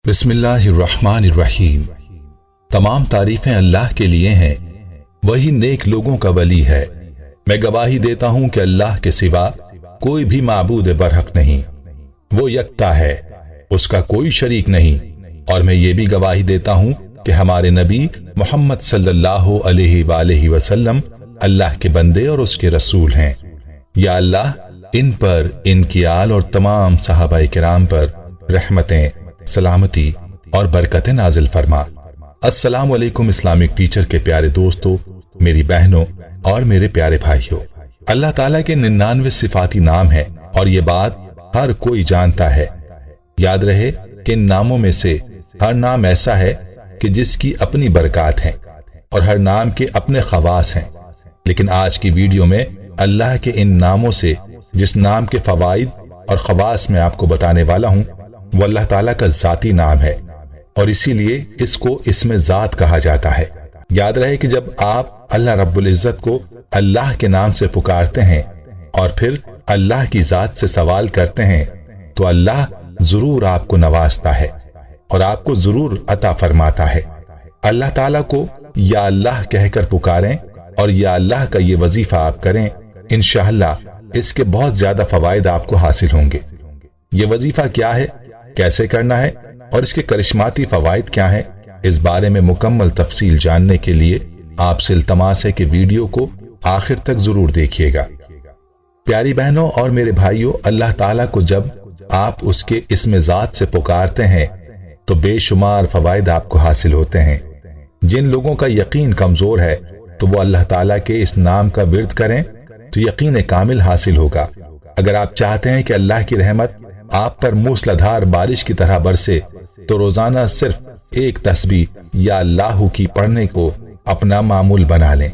बिस्मिल्लाहिर्रहमानिर्रहीम। तमाम तारीफें अल्लाह के लिए हैं, वही नेक लोगों का वली है। मैं गवाही देता हूं कि अल्लाह के सिवा कोई भी माबूद बरहक नहीं, वो यकता है, उसका कोई शरीक नहीं। और मैं ये भी गवाही देता हूं कि हमारे नबी मोहम्मद सल्लल्लाहु अलैहि वसल्लम अल्लाह के बंदे और उसके रसूल हैं। या अल्लाह इन पर, इनकी आल और तमाम सहाबाए किराम पर रहमतें, सलामती और बरकतें नाजिल फरमा। अस्सलाम वालेकुम इस्लामिक टीचर के प्यारे दोस्तों, मेरी बहनों और मेरे प्यारे भाइयों। अल्लाह ताला के 99 सिफाती नाम है और ये बात हर कोई जानता है। याद रहे कि इन नामों में से हर नाम ऐसा है कि जिसकी अपनी बरकत हैं और हर नाम के अपने खवास हैं। लेकिन आज की वीडियो में अल्लाह के इन नामों से जिस नाम के फवाइद और खवास में आपको बताने वाला हूं, वो अल्लाह ताला का जाती नाम है और इसीलिए इसको इस्मे ज़ात कहा जाता है। याद रहे कि जब आप अल्लाह रब्बुल इज़्ज़त को अल्लाह के नाम से पुकारते हैं और फिर अल्लाह की ज़ात से सवाल करते हैं तो अल्लाह जरूर आपको नवाजता है और आपको जरूर अता फरमाता है। अल्लाह ताला को या अल्लाह कहकर पुकारें और या अल्लाह का ये वजीफा आप करें, इंशाअल्लाह इसके बहुत ज्यादा फवाइद आपको हासिल होंगे। ये वजीफा क्या है, कैसे करना है और इसके करिश्माती फवाइद क्या हैं, इस बारे में मुकम्मल तफसील जानने के लिए आपसे इल्तमास है कि वीडियो को आखिर तक जरूर देखिएगा। प्यारी बहनों और मेरे भाइयों, अल्लाह ताला को जब आप उसके इस्मे ज़ात से पुकारते हैं तो बेशुमार फवाइद आपको हासिल होते हैं। जिन लोगों का यकीन कमजोर है तो वो अल्लाह ताला के इस नाम का विर्द करें तो यकीन कामिल हासिल होगा। अगर आप चाहते हैं कि अल्लाह की रहमत आप पर मूसलाधार बारिश की तरह बरसे तो रोजाना सिर्फ एक तस्बीह या अल्लाह की पढ़ने को अपना मामूल बना लें।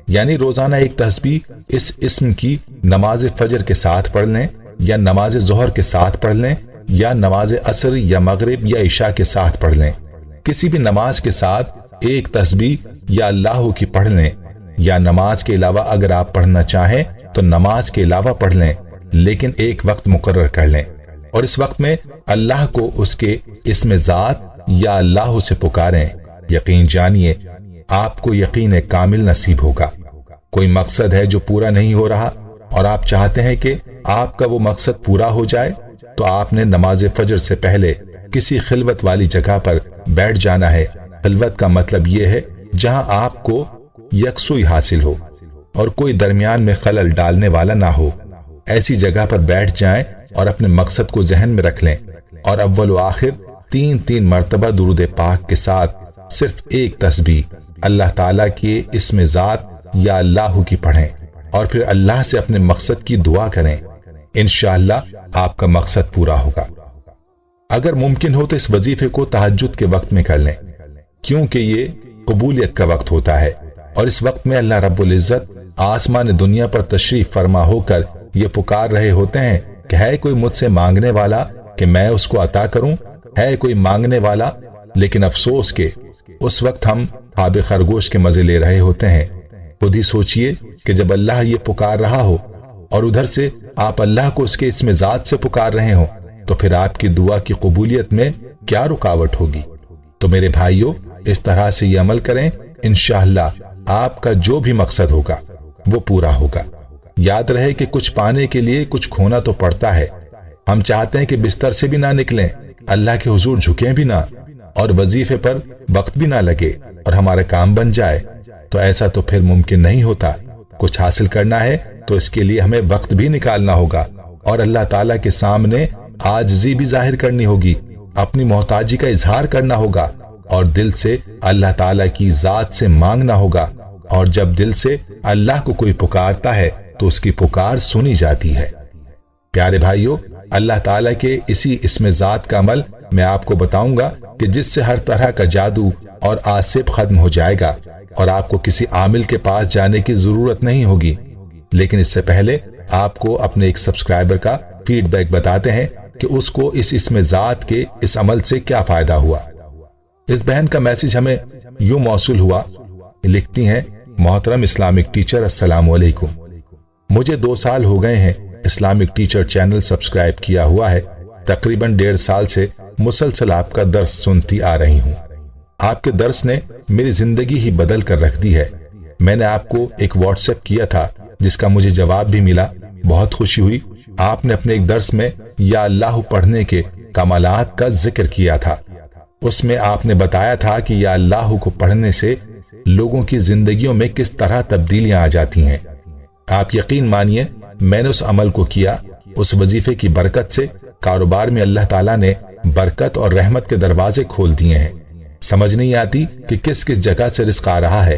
यानी रोजाना एक तस्बीह इस इस्म की नमाज फजर के साथ पढ़ लें या नमाज जोहर के साथ पढ़ लें या नमाज असर या मगरिब या इशा के साथ पढ़ लें। किसी भी नमाज के साथ एक तस्बीह या अल्लाह की पढ़ लें या नमाज के अलावा अगर आप पढ़ना चाहें तो नमाज के अलावा पढ़ लें, लेकिन एक वक्त मुकर्रर कर लें और इस वक्त में अल्लाह को उसके इस्मे ज़ात या अल्लाह से पुकारें। यकीन जानिए आपको यकीन कामिल नसीब होगा। कोई मकसद है जो पूरा नहीं हो रहा और आप चाहते हैं कि आपका वो मकसद पूरा हो जाए तो आपने नमाज फजर से पहले किसी खिलवत वाली जगह पर बैठ जाना है। खिलवत का मतलब यह है जहां आपको यकसुई हासिल हो और कोई दरमियान में खलल डालने वाला ना हो। ऐसी जगह पर बैठ जाएं और अपने मकसद को जहन में रख लें और अव्वल व आखिर 3-3 मर्तबा दुरूद पाक के साथ सिर्फ एक तस्बीह अल्लाह ताला के इस्मे ज़ात या अल्लाह की पढ़ें और फिर अल्लाह से अपने मकसद की दुआ करें। इंशाअल्लाह आपका मकसद पूरा होगा। अगर मुमकिन हो तो इस वजीफे को तहज्जुद के वक्त में कर लें, क्योंकि ये कबूलियत का वक्त होता है और इस वक्त में अल्लाह रब्बुल इज़्ज़त आसमान दुनिया पर तशरीफ फरमा होकर ये पुकार रहे होते हैं कि है कोई मुझसे मांगने वाला कि मैं उसको अता करूं, है कोई मांगने वाला। लेकिन अफसोस के उस वक्त हम खाबे खरगोश के मजे ले रहे होते हैं। खुद ही सोचिए कि जब अल्लाह ये पुकार रहा हो और उधर से आप अल्लाह को उसके इस्मे ज़ात से पुकार रहे हो तो फिर आपकी दुआ की कबूलियत में क्या रुकावट होगी। तो मेरे भाइयों, इस तरह से ये अमल करें, इंशाअल्लाह आपका जो भी मकसद होगा वो पूरा होगा। याद रहे कि कुछ पाने के लिए कुछ खोना तो पड़ता है। हम चाहते हैं कि बिस्तर से भी ना निकलें, अल्लाह के हुजूर झुकें भी ना और वजीफे पर वक्त भी ना लगे और हमारा काम बन जाए, तो ऐसा तो फिर मुमकिन नहीं होता। कुछ हासिल करना है तो इसके लिए हमें वक्त भी निकालना होगा और अल्लाह ताला के सामने आजिज़ी भी जाहिर करनी होगी, अपनी मोहताजी का इजहार करना होगा और दिल से अल्लाह ताला की जात से मांगना होगा। और जब दिल से अल्लाह को कोई पुकारता है तो उसकी पुकार सुनी जाती है। प्यारे भाइयों, अल्लाह ताला के इसी इस्मे ज़ात का अमल मैं आपको बताऊंगा कि जिससे हर तरह का जादू और आसिफ खत्म हो जाएगा और आपको किसी आमिल के पास जाने की जरूरत नहीं होगी। लेकिन इससे पहले आपको अपने एक सब्सक्राइबर का फीडबैक बताते हैं कि उसको इस इस्मे ज़ात के इस अमल से क्या फायदा हुआ। इस बहन का मैसेज हमें यूं मौसूल हुआ, लिखती हैं, मोहतरम इस्लामिक टीचर, अस्सलाम वालेकुम। मुझे 2 साल हो गए हैं इस्लामिक टीचर चैनल सब्सक्राइब किया हुआ है। तकरीबन 1.5 साल से مسلسل آپ کا درس سنتی آ رہی ہوں۔ آپ کے درس نے میری زندگی ہی بدل کر رکھ دی ہے۔ میں نے آپ کو ایک واٹس ایپ کیا تھا جس کا مجھے جواب بھی ملا، بہت خوشی ہوئی۔ آپ نے اپنے ایک درس میں یا اللہ پڑھنے کے کمالات کا ذکر کیا تھا۔ اس میں آپ نے بتایا تھا کہ یا اللہ کو پڑھنے سے لوگوں کی زندگیوں میں کس طرح تبدیلیاں آ جاتی ہیں۔ آپ یقین مانیے میں نے اس عمل کو کیا۔ اس وظیفے کی برکت سے کاروبار میں اللہ تعالیٰ نے برکت اور رحمت کے دروازے کھول دیے ہیں۔ سمجھ نہیں آتی کہ کس کس جگہ سے رزق آ رہا ہے۔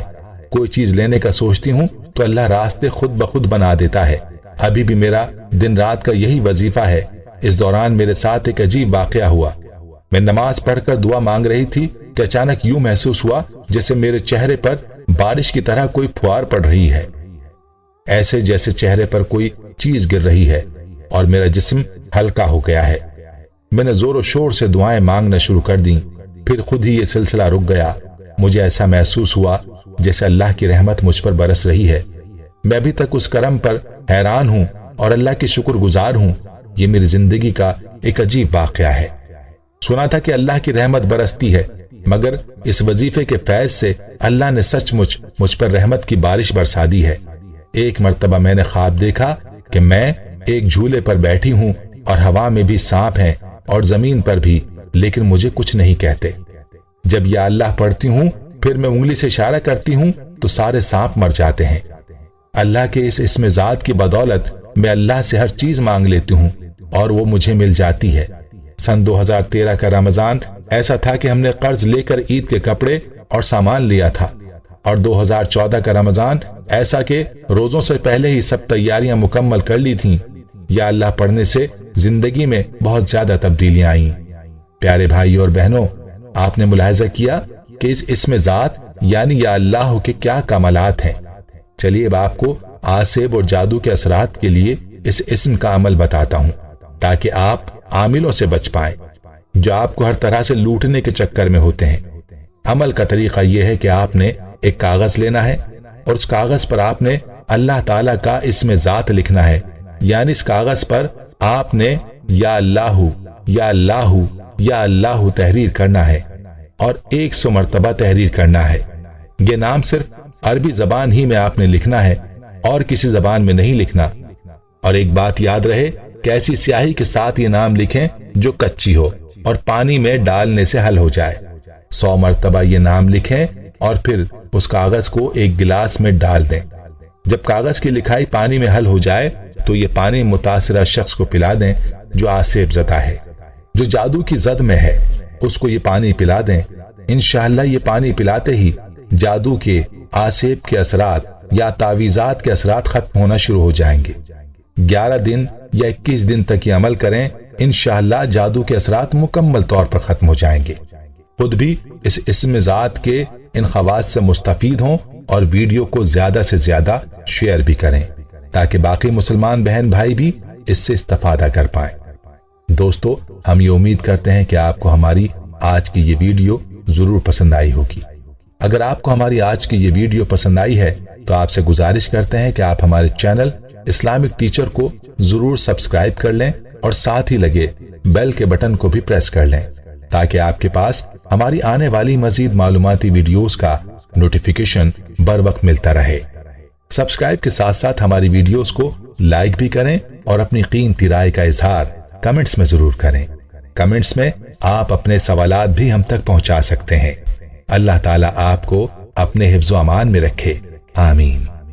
کوئی چیز لینے کا سوچتی ہوں تو اللہ راستے خود بخود بنا دیتا ہے۔ ابھی بھی میرا دن رات کا یہی وظیفہ ہے۔ اس دوران میرے ساتھ ایک عجیب واقعہ ہوا۔ میں نماز پڑھ کر دعا مانگ رہی تھی کہ اچانک یوں محسوس ہوا جیسے میرے چہرے پر بارش کی طرح کوئی پھوار پڑ رہی ہے، ایسے جیسے چہرے پر کوئی چیز گر رہی ہے اور میرا جسم ہلکا ہو گیا ہے۔ میں نے زور و شور سے دعائیں مانگنا شروع کر دیں، پھر خود ہی یہ سلسلہ رک گیا۔ مجھے ایسا محسوس ہوا جیسے اللہ کی رحمت مجھ پر برس رہی ہے۔ میں ابھی تک اس کرم پر حیران ہوں اور اللہ کی شکر گزار ہوں۔ یہ میری زندگی کا ایک عجیب واقعہ ہے۔ سنا تھا کہ اللہ کی رحمت برستی ہے، مگر اس وظیفے کے فیض سے اللہ نے سچ مجھ پر رحمت کی بارش برسا دی ہے۔ ایک مرتبہ میں نے خواب دیکھا کہ میں ایک جھولے پر بیٹھی ہوں اور ہوا میں بھی سانپ ہیں اور زمین پر بھی، لیکن مجھے کچھ نہیں کہتے۔ جب یا اللہ پڑھتی ہوں پھر میں انگلی سے اشارہ کرتی ہوں تو سارے سانپ مر جاتے ہیں۔ اللہ کے اس اسم ذات کی بدولت میں اللہ سے ہر چیز مانگ لیتی ہوں اور وہ مجھے مل جاتی ہے۔ سن 2013 کا رمضان ایسا تھا کہ ہم نے قرض لے کر عید کے کپڑے اور سامان لیا تھا، اور 2014 کا رمضان ایسا کہ روزوں سے پہلے ہی سب تیاریاں مکمل کر لی تھیں۔ یا اللہ پڑھنے سے زندگی میں بہت زیادہ تبدیلیاں آئیں۔ پیارے بھائی اور بہنوں، آپ نے ملاحظہ کیا کہ اس اسم ذات یعنی یا اللہ کے کیا کمالات ہیں۔ چلیے اب آپ کو آسیب اور جادو کے اثرات کے لیے اس اسم کا عمل بتاتا ہوں تاکہ آپ عاملوں سے بچ پائیں جو آپ کو ہر طرح سے لوٹنے کے چکر میں ہوتے ہیں۔ عمل کا طریقہ یہ ہے کہ آپ نے ایک کاغذ لینا ہے اور اس کاغذ پر آپ نے اللہ تعالیٰ کا اسم ذات لکھنا ہے، یعنی اس کاغذ پر آپ نے یا اللہ یا اللہ یا اللہ تحریر کرنا ہے اور 100 مرتبہ تحریر کرنا ہے۔ یہ نام صرف عربی زبان ہی میں آپ نے لکھنا ہے اور کسی زبان میں نہیں لکھنا۔ اور ایک بات یاد رہے کہ ایسی سیاہی کے ساتھ یہ نام لکھیں جو کچی ہو اور پانی میں ڈالنے سے حل ہو جائے۔ 100 مرتبہ یہ نام لکھیں اور پھر اس کاغذ کو ایک گلاس میں ڈال دیں۔ جب کاغذ کی لکھائی پانی میں حل ہو جائے تو یہ پانی متاثرہ شخص کو پلا دیں جو آسیب زدہ ہے، جو جادو کی زد میں ہے، اس کو یہ پانی پلا دیں۔ انشاءاللہ یہ پانی پلاتے ہی جادو کے، آسیب کے اثرات یا تعویذات کے اثرات ختم ہونا شروع ہو جائیں گے۔ 11 دن یا 21 دن تک یہ عمل کریں، انشاءاللہ جادو کے اثرات مکمل طور پر ختم ہو جائیں گے۔ خود بھی اس اسم ذات کے ان خواص سے مستفید ہوں اور ویڈیو کو زیادہ سے زیادہ شیئر بھی کریں تاکہ باقی مسلمان بہن بھائی بھی اس سے استفادہ کر پائیں۔ دوستو، ہم یہ امید کرتے ہیں کہ آپ کو ہماری آج کی یہ ویڈیو ضرور پسند آئی ہوگی۔ اگر آپ کو ہماری آج کی یہ ویڈیو پسند آئی ہے تو آپ سے گزارش کرتے ہیں کہ آپ ہمارے چینل اسلامک ٹیچر کو ضرور سبسکرائب کر لیں اور ساتھ ہی لگے بیل کے بٹن کو بھی پریس کر لیں تاکہ آپ کے پاس ہماری آنے والی مزید معلوماتی ویڈیوز کا نوٹیفیکیشن بر وقت ملتا رہے۔ سبسکرائب کے ساتھ ساتھ ہماری ویڈیوز کو لائک بھی کریں اور اپنی قیمتی رائے کا اظہار کمنٹس میں ضرور کریں۔ کمنٹس میں آپ اپنے سوالات بھی ہم تک پہنچا سکتے ہیں۔ اللہ تعالیٰ آپ کو اپنے حفظ و امان میں رکھے، آمین۔